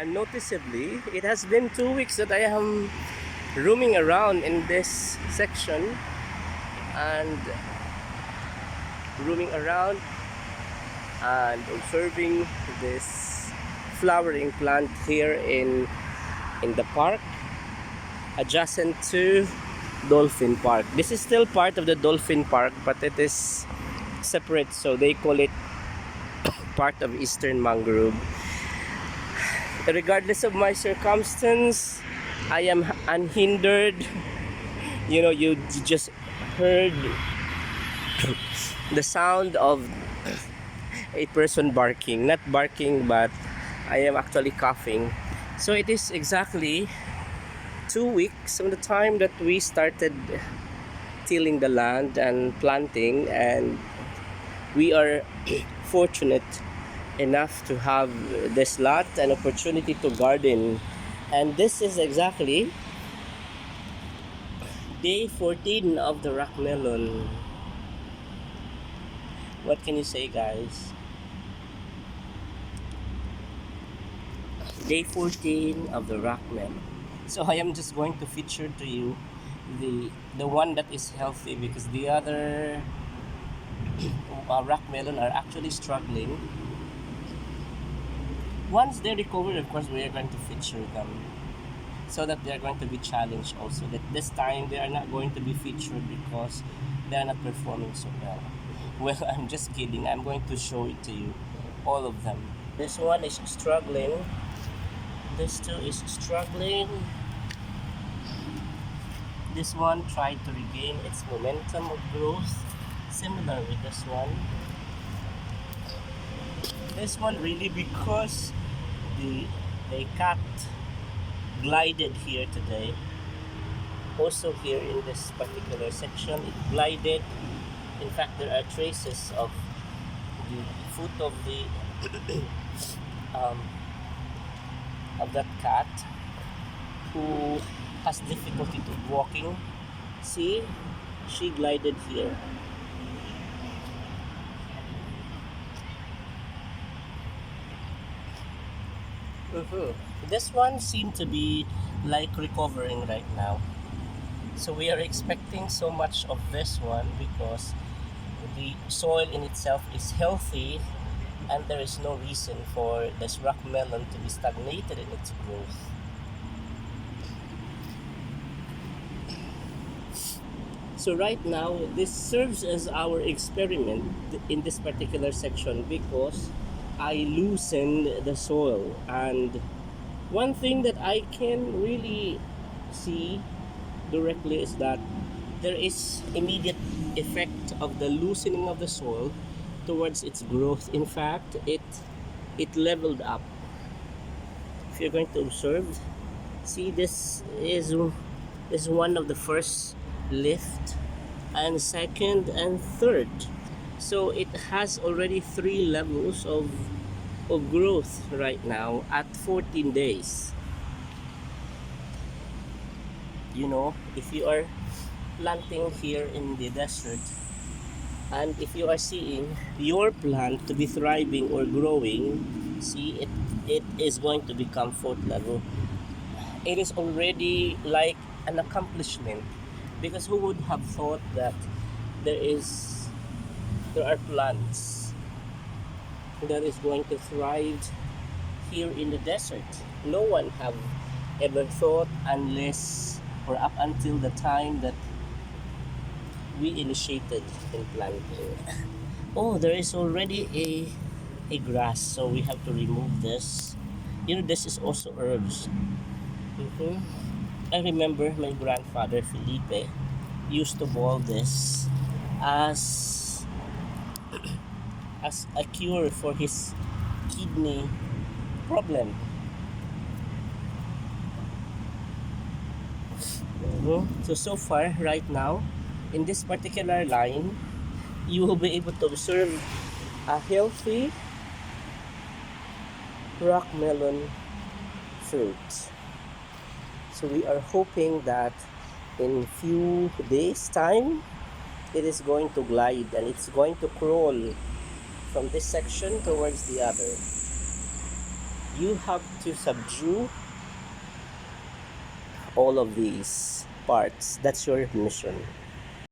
Noticeably, it has been 2 weeks that I am roaming around in this section and roaming around and observing this flowering plant here in the park adjacent to Dolphin Park. This is still part of the Dolphin Park, but it is separate, so they call it part of Eastern Mangrove. Regardless of my circumstance, I am unhindered. You just heard the sound of a person barking. Not barking, but I am actually coughing. So it is exactly 2 weeks from the time that we started tilling the land and planting, and we are fortunate enough to have this lot and opportunity to garden. And this is exactly day 14 of the rock melon. What can you say, guys? Day 14 of the rock melon. So I am just going to feature to you the one that is healthy, because the other rock melon are actually struggling. Once they recover, of course, we are going to feature them so that they are going to be challenged also. That this time they are not going to be featured because they are not performing so well. Well, I'm just kidding. I'm going to show it to you, all of them. This one is struggling. This two is struggling. This one tried to regain its momentum of growth, similar with this one. This one really, because the cat glided here today. Also here in this particular section, it glided. In fact, there are traces of the foot of the of that cat who has difficulty to walking. See, she glided here. This one seemed to be like recovering right now. So we are expecting so much of this one because the soil in itself is healthy, and there is no reason for this rock melon to be stagnated in its growth. So right now, this serves as our experiment in this particular section because I loosened the soil. And one thing that I can really see directly is that there is immediate effect of the loosening of the soil towards its growth. In fact, it leveled up. If you're going to observe, see, this is one of the first lift, and second and third. So it has already 3 levels of growth right now at 14 days. If you are planting here in the desert, and if you are seeing your plant to be thriving or growing, see, it is going to become 4th level. It is already like an accomplishment, because who would have thought that there are plants that is going to thrive here in the desert? No one have ever thought, unless or up until the time that we initiated in planting. Oh, there is already a grass, so we have to remove this. This is also herbs. I remember my grandfather Felipe used to boil this as a cure for his kidney problem. So far, right now, in this particular line, you will be able to observe a healthy rock melon fruit. So we are hoping that in few days time, it is going to glide and it's going to crawl from this section towards the other. You have to subdue all of these parts. That's your mission.